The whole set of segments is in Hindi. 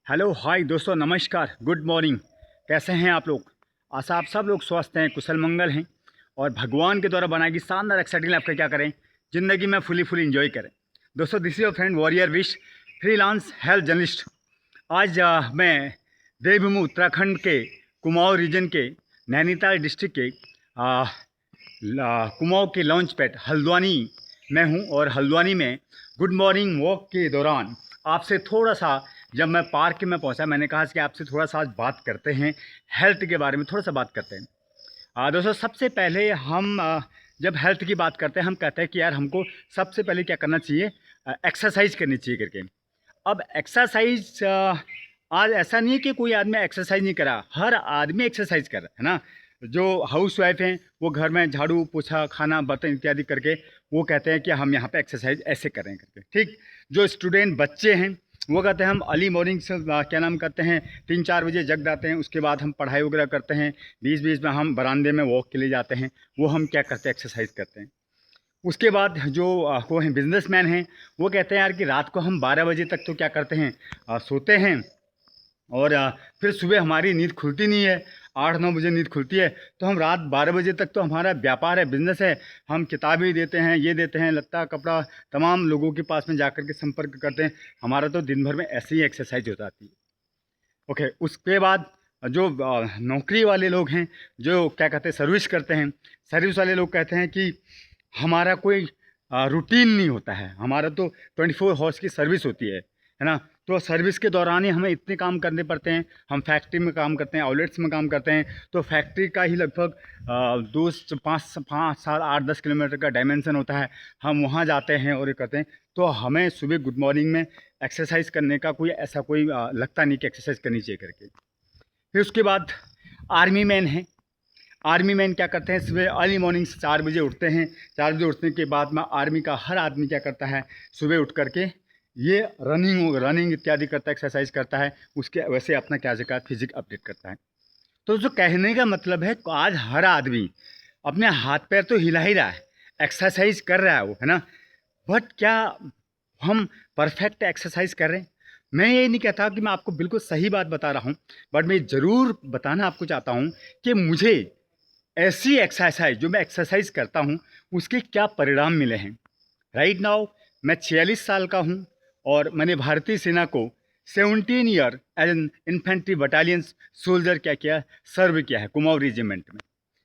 हेलो हाय दोस्तों, नमस्कार, गुड मॉर्निंग। कैसे हैं आप लोग? आशा आप सब लोग स्वस्थ हैं, कुशल मंगल हैं और भगवान के द्वारा बनाई गई शानदार एक्साइटिंग लाइफ का क्या करें, ज़िंदगी में फुली इंजॉय करें। दोस्तों, this is your friend warrior wish, freelance health journalist. आज मैं देवभूमि उत्तराखंड के कुमाऊं रीजन के नैनीताल डिस्ट्रिक्ट के कुमाऊं के लॉन्च पैड हल्द्वानी में हूं और हल्द्वानी में गुड मॉर्निंग वॉक के दौरान आपसे थोड़ा सा, जब मैं पार्क में पहुंचा, मैंने कहा कि आपसे थोड़ा सा आज बात करते हैं, हेल्थ के बारे में थोड़ा सा बात करते हैं। दोस्तों, सबसे पहले हम जब हेल्थ की बात करते हैं, हम कहते हैं कि यार हमको सबसे पहले क्या करना चाहिए, एक्सरसाइज करनी चाहिए करके। अब एक्सरसाइज आज ऐसा नहीं है कि कोई आदमी एक्सरसाइज नहीं करा, हर आदमी एक्सरसाइज कर रहा है ना। जो हाउस वाइफ हैं वो घर में झाड़ू पोछा खाना बर्तन इत्यादि करके वो कहते हैं कि हम यहाँ पे एक्सरसाइज ऐसे करें करके, ठीक। जो स्टूडेंट बच्चे हैं वो कहते हैं हम अर्ली मॉर्निंग से क्या नाम करते हैं 3-4 बजे जग जाते हैं, उसके बाद हम पढ़ाई वगैरह करते हैं, बीच बीच में हम बरामदे में वॉक के लिए जाते हैं, वो हम क्या करते हैं, एक्सरसाइज करते हैं। उसके बाद जो वो हैं बिजनेसमैन हैं, वो कहते हैं यार कि रात को हम 12 बजे तक तो क्या करते हैं, सोते हैं और फिर सुबह हमारी नींद खुलती नहीं है, 8-9 बजे नींद खुलती है, तो हम रात 12 बजे तक तो हमारा व्यापार है, बिजनेस है, हम किताबें देते हैं, ये देते हैं, लत्ता कपड़ा तमाम लोगों के पास में जाकर के संपर्क करते हैं, हमारा तो दिन भर में ऐसे ही एक्सरसाइज हो जाती है। ओके, उसके बाद जो नौकरी वाले लोग हैं, जो क्या कहते हैं सर्विस करते हैं, सर्विस वाले लोग कहते हैं कि हमारा कोई रूटीन नहीं होता है, हमारा तो 24 हॉर्स की सर्विस होती है ना। तो सर्विस के दौरान ही हमें इतने काम करने पड़ते हैं, हम फैक्ट्री में काम करते हैं, आउटलेट्स में काम करते हैं, तो फैक्ट्री का ही लगभग 2-5-7-8-10 किलोमीटर का डायमेंशन होता है, हम वहाँ जाते हैं और ये करते हैं, तो हमें सुबह गुड मॉर्निंग में एक्सरसाइज करने का कोई ऐसा कोई लगता नहीं कि एक्सरसाइज करनी चाहिए करके। फिर उसके बाद आर्मी मैन हैं, आर्मी मैन क्या करते हैं, सुबह अर्ली मॉर्निंग से 4 बजे उठते हैं, 4 बजे उठने के बाद में आर्मी का हर आदमी क्या करता है, सुबह उठ करके ये रनिंग इत्यादि करता है, एक्सरसाइज करता है, उसके वैसे अपना क्या जगह फिजिक अपडेट करता है। तो जो कहने का मतलब है, आज हर आदमी अपने हाथ पैर तो हिला ही रहा है, एक्सरसाइज कर रहा है वो, है ना। बट क्या हम परफेक्ट एक्सरसाइज कर रहे हैं? मैं ये नहीं कहता कि मैं आपको बिल्कुल सही बात बता रहा हूँ, बट मैं ज़रूर बताना आपको चाहता हूँ कि मुझे ऐसी एक्सरसाइज जो मैं एक्सरसाइज करता हूँ उसके क्या परिणाम मिले हैं। राइट नाउ मैं 46 साल का हूँ और मैंने भारतीय सेना को 17 year age an infantry battalion soldier क्या किया, सर्व किया है कुमाऊं रेजिमेंट में,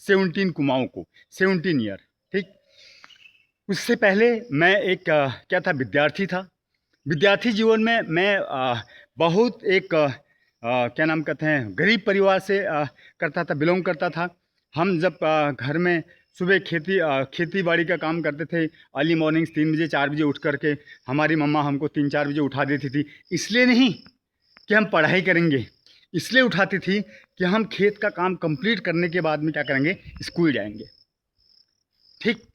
17 कुमाऊं को 17 ईयर, ठीक। उससे पहले मैं एक क्या था, विद्यार्थी था। विद्यार्थी जीवन में मैं बहुत एक क्या नाम कहते हैं, गरीब परिवार से करता था, बिलोंग करता था। हम जब घर में सुबह खेती बाड़ी का काम करते थे, अर्ली मॉर्निंग 3 बजे 4 बजे उठ करके हमारी मम्मा हमको 3-4 बजे उठा देती थी, इसलिए नहीं कि हम पढ़ाई करेंगे, इसलिए उठाती थी कि हम खेत का काम कंप्लीट करने के बाद में क्या करेंगे, स्कूल जाएंगे, ठीक।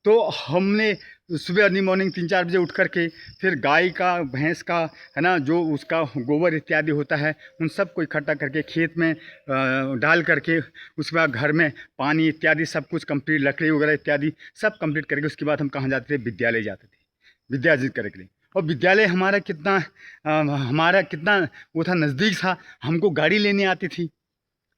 तो हमने सुबह अर्ली मॉर्निंग 3-4 बजे उठ करके फिर गाय का भैंस का, है ना, जो उसका गोबर इत्यादि होता है, उन सब को इकट्ठा करके खेत में डाल करके उसके बाद घर में पानी इत्यादि सब कुछ कंप्लीट, लकड़ी वगैरह इत्यादि सब कंप्लीट करके उसके बाद हम कहाँ जाते थे, विद्यालय जाते थे, विद्या अर्जित करने के लिए। और विद्यालय हमारा कितना वो था, नज़दीक था, हमको गाड़ी लेने आती थी,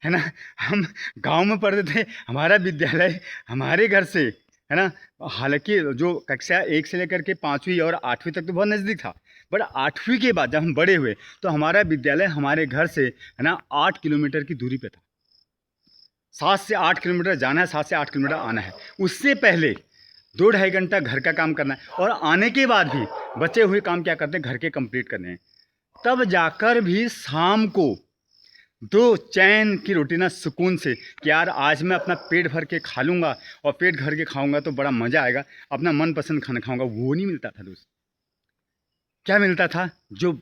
है ना। हम गांव में पढ़ते थे, हमारा विद्यालय हमारे घर से, है ना, हालांकि जो कक्षा 1 से लेकर के 5वीं और 8वीं तक तो बहुत नज़दीक था, बट 8वीं के बाद जब हम बड़े हुए तो हमारा विद्यालय हमारे घर से, है ना, 8 किलोमीटर की दूरी पे था। 7 से 8 किलोमीटर जाना है, 7 से 8 किलोमीटर आना है। उससे पहले 2-2.5 घंटा घर का काम करना है और आने के बाद भी बचे हुए काम क्या करते हैं, घर के कंप्लीट करने हैं। तब जाकर भी शाम को 2 चैन की रोटी ना, सुकून से कि यार आज मैं अपना पेट भर के खा लूँगा और पेट भर के खाऊंगा तो बड़ा मज़ा आएगा, अपना मनपसंद खाना खाऊंगा, वो नहीं मिलता था दोस्त। क्या मिलता था, जो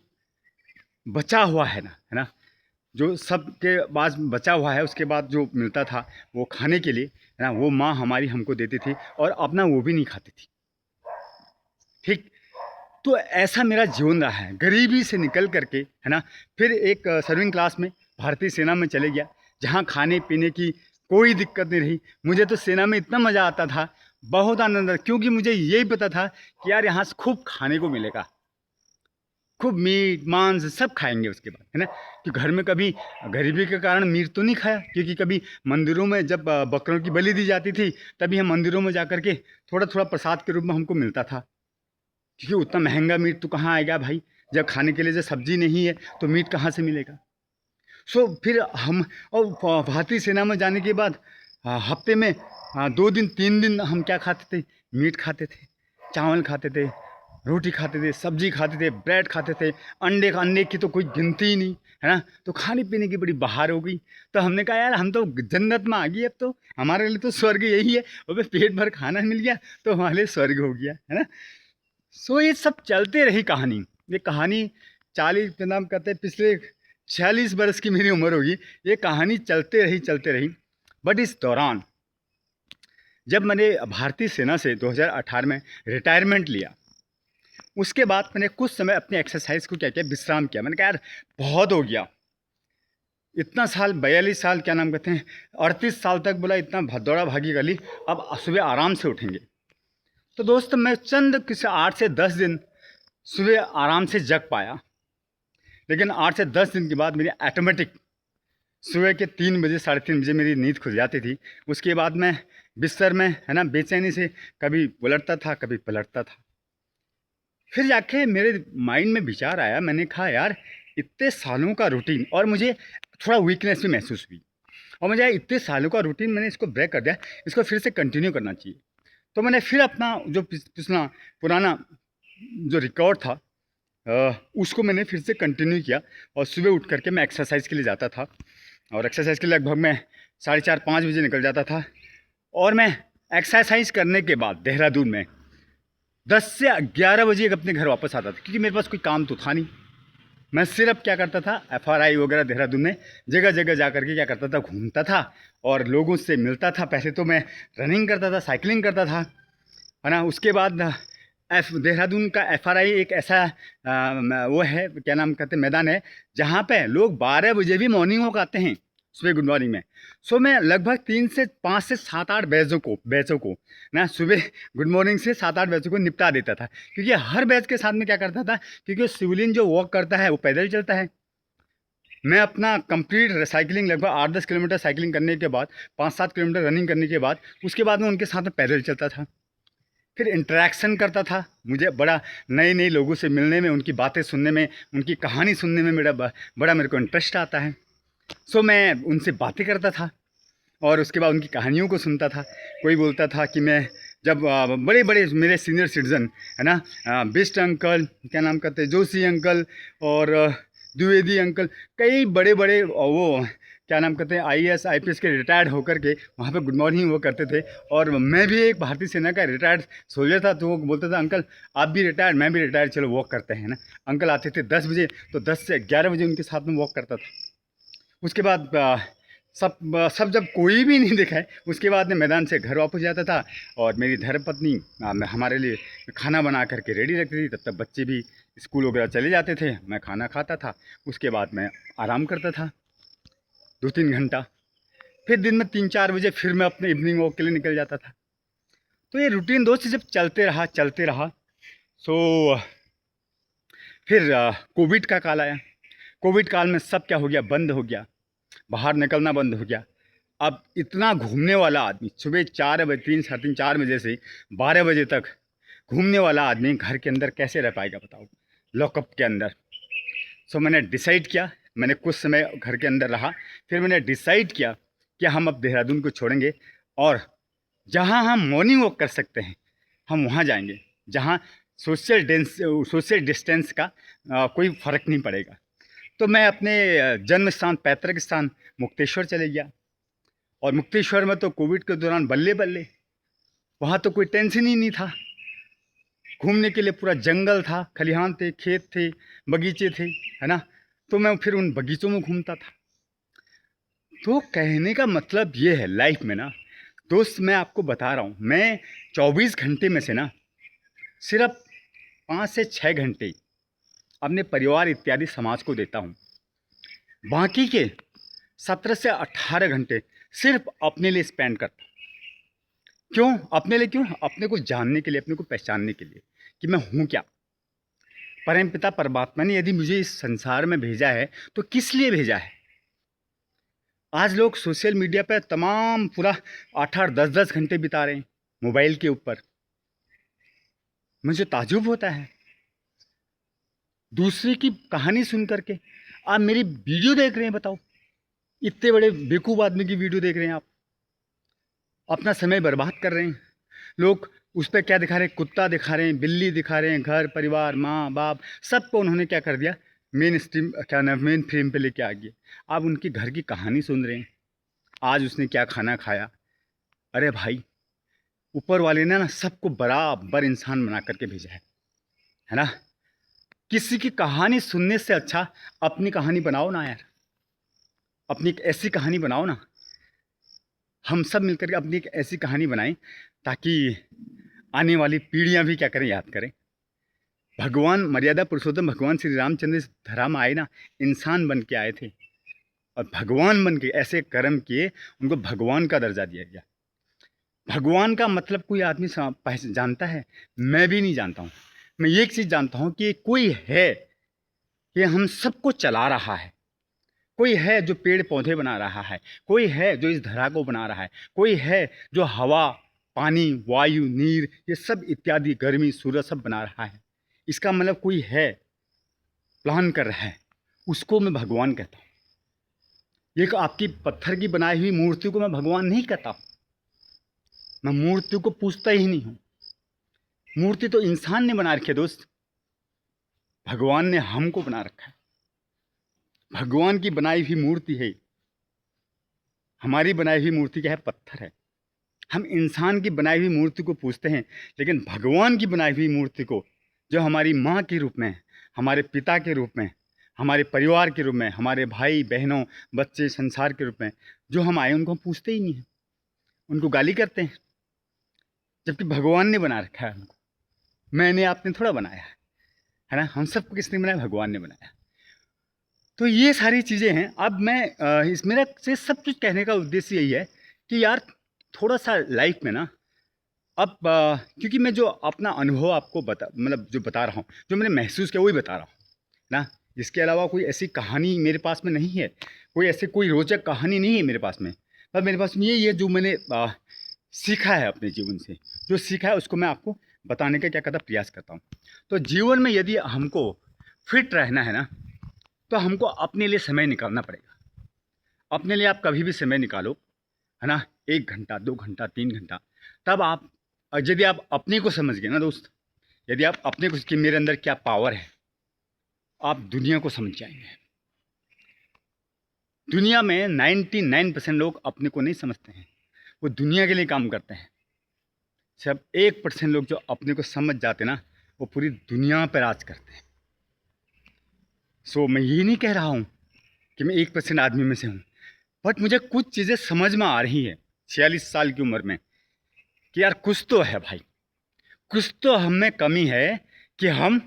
बचा हुआ है ना, जो सबके पास बचा हुआ है, उसके बाद जो मिलता था वो खाने के लिए, है ना, वो माँ हमारी हमको देती थी और अपना वो भी नहीं खाती थी, ठीक। तो ऐसा मेरा जीवन रहा है, गरीबी से निकल करके, है ना। फिर एक सर्विंग क्लास में भारतीय सेना में चले गया, जहाँ खाने पीने की कोई दिक्कत नहीं रही। मुझे तो सेना में इतना मज़ा आता था, बहुत आनंद आता, क्योंकि मुझे यही पता था कि यार यहाँ से खूब खाने को मिलेगा, खूब मीट मांस सब खाएंगे उसके बाद, है ना। कि घर में कभी गरीबी के कारण मीट तो नहीं खाया, क्योंकि कभी मंदिरों में जब बकरों की बलि दी जाती थी तभी हम मंदिरों में जा कर के थोड़ा थोड़ा प्रसाद के रूप में हमको मिलता था, क्योंकि उतना महंगा मीट तो कहाँ आएगा भाई, जब खाने के लिए जब सब्जी नहीं है तो मीट कहाँ से मिलेगा। सो फिर हम और भारतीय सेना में जाने के बाद हफ्ते में 2 दिन 3 दिन हम क्या खाते थे, मीट खाते थे, चावल खाते थे, रोटी खाते थे, सब्जी खाते थे, ब्रेड खाते थे, अंडे की तो कोई गिनती ही नहीं, है ना। तो खाने पीने की बड़ी बहार हो गई। तो हमने कहा यार हम तो जन्नत में आ गई, अब तो हमारे लिए तो स्वर्ग यही है, और पेट भर खाना मिल गया तो हमारे लिए स्वर्ग हो गया, है ना। सो ये सब चलते रही कहानी। ये कहानी 40 के नाम कहते हैं, पिछले 46 बरस की मेरी उम्र होगी, ये कहानी चलते रही। बट इस दौरान जब मैंने भारतीय सेना से 2018 में रिटायरमेंट लिया, उसके बाद मैंने कुछ समय अपने एक्सरसाइज को क्या किया, विश्राम किया। मैंने कहा यार बहुत हो गया, इतना साल 42 साल क्या नाम कहते हैं 38 साल तक बोला इतना दौड़ा भागी गली, अब सुबह आराम से उठेंगे। तो दोस्त मैं चंद किसी 8 से 10 दिन सुबह आराम से जग पाया, लेकिन 8 से 10 दिन के बाद मेरी ऑटोमेटिक सुबह के 3 बजे 3:30 मेरी नींद खुल जाती थी। उसके बाद मैं बिस्तर में, है ना, बेचैनी से कभी उलटता था कभी पलटता था। फिर जाके मेरे माइंड में विचार आया, मैंने कहा यार इतने सालों का रूटीन, और मुझे थोड़ा वीकनेस भी महसूस हुई, और मुझे इतने सालों का रूटीन मैंने इसको ब्रेक कर दिया, इसको फिर से कंटिन्यू करना चाहिए। तो मैंने फिर अपना जो पिछला पुराना जो रिकॉर्ड था उसको मैंने फिर से कंटिन्यू किया, और सुबह उठ करके मैं एक्सरसाइज के लिए जाता था, और एक्सरसाइज के लिए लगभग मैं 4:30-5 बजे निकल जाता था। और मैं एक्सरसाइज करने के बाद देहरादून में 10 से 11 बजे अपने घर वापस आता था, क्योंकि मेरे पास कोई काम तो था नहीं। मैं सिर्फ क्या करता था, FRI वगैरह देहरादून में जगह जगह जा करके क्या करता था, घूमता था और लोगों से मिलता था। पहले तो मैं रनिंग करता था, साइकिलिंग करता था, है ना। उसके बाद देहरादून का FRI एक ऐसा वो है, क्या नाम कहते हैं, मैदान है, जहाँ पे लोग 12 बजे भी मॉर्निंग वॉक आते हैं, सुबह गुड मॉर्निंग में। सो मैं लगभग 3 से 5 से 7-8 बैचों को ना सुबह गुड मॉर्निंग से 7-8 बैचों को निपटा देता था, क्योंकि हर बैच के साथ में क्या करता था, क्योंकि सिविलियन जो वॉक करता है वो पैदल चलता है। मैं अपना कंप्लीट साइकिलिंग लगभग 8-10 किलोमीटर साइकिलिंग करने के बाद, 5-7 किलोमीटर रनिंग करने के बाद, उसके बाद मैं उनके साथ में पैदल चलता था। फिर इंटरेक्शन करता था। मुझे बड़ा नए नए लोगों से मिलने में, उनकी बातें सुनने में, उनकी कहानी सुनने में बड़ा मेरे को इंटरेस्ट आता है। सो मैं उनसे बातें करता था, और उसके बाद उनकी कहानियों को सुनता था। कोई बोलता था कि मैं जब बड़े बड़े मेरे सीनियर सिटीज़न, है ना, बिस्ट अंकल, क्या नाम कहते हैं, जोशी अंकल, और द्विवेदी अंकल, कई बड़े बड़े वो क्या नाम कहते हैं IAS IPS के रिटायर्ड होकर के वहाँ पे गुड मॉर्निंग वो करते थे। और मैं भी एक भारतीय सेना का रिटायर्ड सोल्जर था, तो वो बोलता था अंकल आप भी रिटायर्ड, मैं भी रिटायर्ड, चलो वॉक करते हैं ना। अंकल आते थे 10 बजे, तो 10 से 11 बजे उनके साथ में वॉक करता था। उसके बाद सब जब कोई भी नहीं दिखाए, उसके बाद में मैदान से घर वापस जाता था, और मेरी धर्मपत्नी हमारे लिए खाना बना करके रेडी रखती थी। तब तक बच्चे भी स्कूल वगैरह चले जाते थे, मैं खाना खाता था, उसके बाद मैं आराम करता था 2-3 घंटा। फिर दिन में 3-4 बजे फिर मैं अपने इवनिंग वॉक के लिए निकल जाता था। तो ये रूटीन दोस्त जब चलते रहा, सो फिर कोविड का काल आया। कोविड काल में सब क्या हो गया, बंद हो गया, बाहर निकलना बंद हो गया। अब इतना घूमने वाला आदमी सुबह 4 बजे, 3, साढ़े 3, 4 बजे से 12 बजे तक घूमने वाला आदमी घर के अंदर कैसे रह पाएगा बताओ, लॉकअप के अंदर। सो मैंने डिसाइड किया, मैंने कुछ समय घर के अंदर रहा, फिर मैंने डिसाइड किया कि हम अब देहरादून को छोड़ेंगे, और जहाँ हम मॉर्निंग वॉक कर सकते हैं हम वहाँ जाएंगे, जहाँ सोशल डिस्टेंस का कोई फ़र्क नहीं पड़ेगा। तो मैं अपने जन्म स्थान, पैतृक स्थान मुक्तेश्वर चले गया, और मुक्तेश्वर में तो कोविड के दौरान बल्ले बल्ले, वहाँ तो कोई टेंशन ही नहीं था। घूमने के लिए पूरा जंगल था, खलिहान थे, खेत थे, बगीचे थे, है ना। तो मैं फिर उन बगीचों में घूमता था। तो कहने का मतलब ये है लाइफ में ना दोस्त, मैं आपको बता रहा हूँ, मैं 24 घंटे में से ना सिर्फ 5 से 6 घंटे अपने परिवार इत्यादि समाज को देता हूँ। बाकी के 17 से 18 घंटे सिर्फ अपने लिए स्पेंड करता हूँ। क्यों अपने लिए, क्यों अपने को जानने के लिए, अपने को पहचानने के लिए कि मैं हूँ क्या। परमपिता परमात्मा ने यदि मुझे इस संसार में भेजा है तो किस लिए भेजा है। आज लोग सोशल मीडिया पर तमाम पूरा 8-8 10-10 घंटे बिता रहे हैं मोबाइल के ऊपर। मुझे ताज्जुब होता है दूसरे की कहानी सुन करके। आप मेरी वीडियो देख रहे हैं, बताओ, इतने बड़े बेवकूफ़ आदमी की वीडियो देख रहे हैं आप, अपना समय बर्बाद कर रहे हैं। लोग उस पर क्या दिखा रहे हैं, कुत्ता दिखा रहे हैं, बिल्ली दिखा रहे हैं, घर परिवार माँ बाप सबको उन्होंने क्या कर दिया, मेन स्ट्रीम क्या नाम मेन फ्रेम पे लेके आ गए। आप उनकी घर की कहानी सुन रहे हैं, आज उसने क्या खाना खाया। अरे भाई, ऊपर वाले ने ना सबको बराबर इंसान बना करके भेजा है ना। किसी की कहानी सुनने से अच्छा अपनी कहानी बनाओ ना यार, अपनी एक ऐसी कहानी बनाओ ना। हम सब मिलकर के अपनी एक ऐसी कहानी बनाएं ताकि आने वाली पीढ़ियां भी क्या करें, याद करें। भगवान मर्यादा पुरुषोत्तम भगवान श्री रामचंद्र इस धरा में आए ना, इंसान बन के आए थे और भगवान बन के ऐसे कर्म किए, उनको भगवान का दर्जा दिया गया। भगवान का मतलब कोई आदमी जानता है? मैं भी नहीं जानता हूँ। मैं एक चीज़ जानता हूँ कि कोई है कि हम सबको चला रहा है, कोई है जो पेड़ पौधे बना रहा है, कोई है जो इस धरा को बना रहा है, कोई है जो हवा पानी वायु नीर ये सब इत्यादि गर्मी सूरज सब बना रहा है। इसका मतलब कोई है, प्लान कर रहा है, उसको मैं भगवान कहता हूँ। एक आपकी पत्थर की बनाई हुई मूर्ति को मैं भगवान नहीं कहता। मैं मूर्ति को पूछता ही नहीं हूँ। मूर्ति तो इंसान ने बना रखी है दोस्त, भगवान ने हमको बना रखा है। भगवान की बनाई हुई मूर्ति है, हमारी बनाई हुई मूर्ति क्या है, पत्थर है। हम इंसान की बनाई हुई मूर्ति को पूछते हैं, लेकिन भगवान की बनाई हुई मूर्ति को, जो हमारी माँ के रूप में, हमारे पिता के रूप में, हमारे परिवार के रूप में, हमारे भाई बहनों बच्चे संसार के रूप में जो हम आए, उनको हम पूछते ही नहीं हैं, उनको गाली करते हैं। जबकि भगवान ने बना रखा है हमको, मैंने आपने थोड़ा बनाया है ना। हम सबको किसने बनाया, भगवान ने बनाया। तो ये सारी चीज़ें हैं। अब मैं इस मेरा से सब कुछ कहने का उद्देश्य यही है कि यार थोड़ा सा लाइफ में ना, अब क्योंकि मैं जो अपना अनुभव आपको मतलब जो बता रहा हूँ, जो मैंने महसूस किया वही बता रहा हूँ ना। इसके अलावा कोई ऐसी कहानी मेरे पास में नहीं है, कोई ऐसी कोई रोचक कहानी नहीं है मेरे पास में। पर मेरे पास में यही है जो मैंने सीखा है अपने जीवन से, जो सीखा है उसको मैं आपको बताने का क्या करता प्रयास करता हूँ। तो जीवन में यदि हमको फिट रहना है ना, तो हमको अपने लिए समय निकालना पड़ेगा। अपने लिए आप कभी भी समय निकालो, है ना, 1 घंटा 2 घंटा 3 घंटा। तब आप यदि आप अपने को समझ गए ना दोस्त, यदि आप अपने को कि मेरे अंदर क्या पावर है, आप दुनिया को समझ जाएंगे। दुनिया में 99% लोग अपने को नहीं समझते हैं, वो दुनिया के लिए काम करते हैं। सिर्फ 1% लोग जो अपने को समझ जाते ना, वो पूरी दुनिया पर राज करते हैं। सो मैं ये नहीं कह रहा हूँ कि मैं 1% आदमी में से हूँ, बट मुझे कुछ चीज़ें समझ में आ रही है 46 साल की उम्र में कि यार कुछ तो है भाई, कुछ तो हम में कमी है कि हम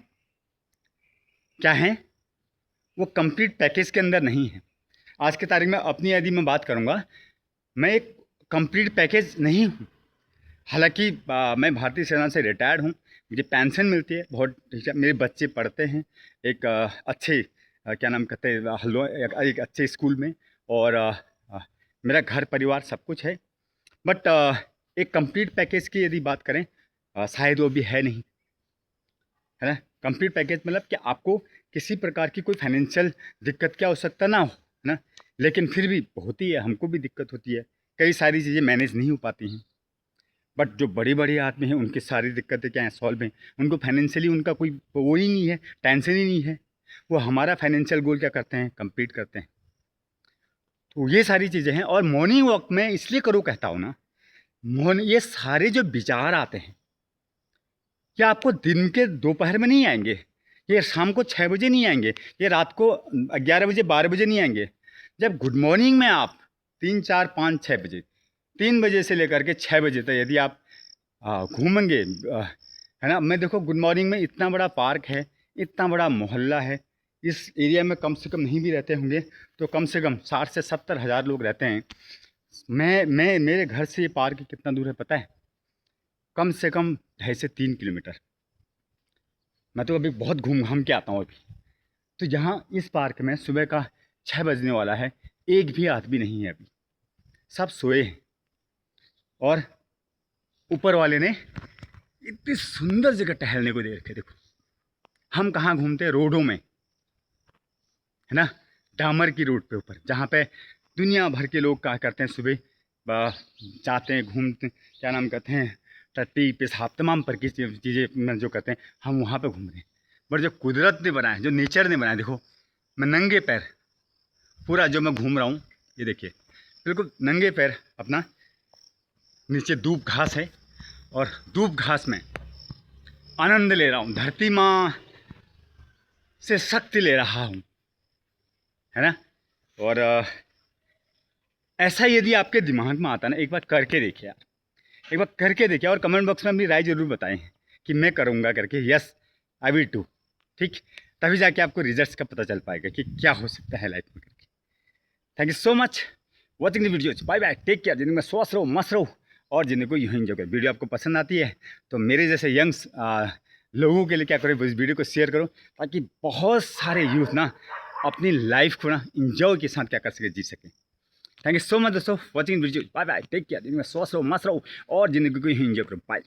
क्या हैं, वो कंप्लीट पैकेज के अंदर नहीं है। आज की तारीख में अपनी यदि मैं बात करूँगा, मैं एक कंप्लीट पैकेज नहीं हूँ। हालांकि मैं भारतीय सेना से रिटायर्ड हूँ, मुझे पेंशन मिलती है बहुत, मेरे बच्चे पढ़ते हैं एक अच्छे क्या नाम कहते हैं एक अच्छे स्कूल में, और मेरा घर परिवार सब कुछ है। बट एक कंप्लीट पैकेज की यदि बात करें, शायद वो भी है नहीं, है ना। कंप्लीट पैकेज मतलब कि आपको किसी प्रकार की कोई फाइनेंशियल दिक्कत की आवश्यकता ना हो, है ना। लेकिन फिर भी होती है, हमको भी दिक्कत होती है, कई सारी चीज़ें मैनेज नहीं हो पाती हैं। बट जो बड़ी बड़ी आदमी हैं उनकी सारी दिक्कतें क्या हैं, सॉल्व हैं। उनको फाइनेंशियली उनका कोई वो ही नहीं है, टेंशन ही नहीं है। वो हमारा फाइनेंशियल गोल क्या करते हैं, कंप्लीट करते हैं। तो ये सारी चीज़ें हैं। और मॉर्निंग वॉक में इसलिए करो कहता हूँ ना, ये सारे जो विचार आते हैं, ये आपको दिन के दोपहर में नहीं आएंगे, ये शाम को 6 बजे नहीं आएंगे, ये रात को 11 बजे 12 बजे नहीं आएंगे। जब गुड मॉर्निंग में आप 3 4 5 6 बजे, 3 बजे से लेकर के 6 बजे तक यदि आप घूमेंगे, है ना। मैं देखो गुड मॉर्निंग में इतना बड़ा पार्क है, इतना बड़ा मोहल्ला है, इस एरिया में कम से कम नहीं भी रहते होंगे तो कम से कम 60 से 70 हज़ार लोग रहते हैं। मैं मेरे घर से ये पार्क कितना दूर है पता है, कम से कम 2.5 से 3 किलोमीटर। मैं तो अभी बहुत घूम घाम के आता हूँ अभी। तो यहाँ इस पार्क में सुबह का 6 बजने वाला है, एक भी आदमी नहीं है अभी, सब सोए हैं। और ऊपर वाले ने इतनी सुंदर जगह टहलने को दे रखे। देखो हम कहाँ घूमते हैं, रोडों में, है ना, डामर की रोड पे ऊपर, जहाँ पे दुनिया भर के लोग क्या करते हैं, सुबह जाते हैं, घूमते, क्या नाम कहते हैं, टट्टी पेशाब तमाम पर की चीज़ें जो करते हैं, हम वहाँ पे घूम रहे हैं। बट जो कुदरत ने बनाया, जो नेचर ने बनाया, देखो मैं नंगे पैर पूरा जो मैं घूम रहा हूँ, ये देखिए बिल्कुल नंगे पैर अपना, नीचे दूब घास है और दूब घास में आनंद ले रहा हूँ, धरती माँ से शक्ति ले रहा हूँ, है ना। और ऐसा यदि आपके दिमाग में आता ना, एक बार करके देखिए यार, एक बार करके देखिए और कमेंट बॉक्स में अपनी राय ज़रूर बताएं कि मैं करूँगा करके, यस आई विल डू, ठीक। तभी जाके आपको रिजल्ट्स का पता चल पाएगा कि क्या हो सकता है लाइफ में करके। Thank you so much watching the videos, bye bye, take care. जिंदगी में स्वस्थ रहो, मस्त रहो और जिंदगी को यूँ एंजॉय करो। वीडियो आपको पसंद आती है तो मेरे जैसे यंग्स लोगों के लिए क्या करो, इस वीडियो को शेयर करो, ताकि बहुत सारे यूथ ना अपनी लाइफ को ना इंजॉय के साथ क्या कर सके, जी सके। थैंक यू सो मच दोस्तों watching video, bye bye, take care. जिंदगी में स्वस्थ रहो, मस्त रहो और जिंदगी को यूँ एंजॉय करो, बाय।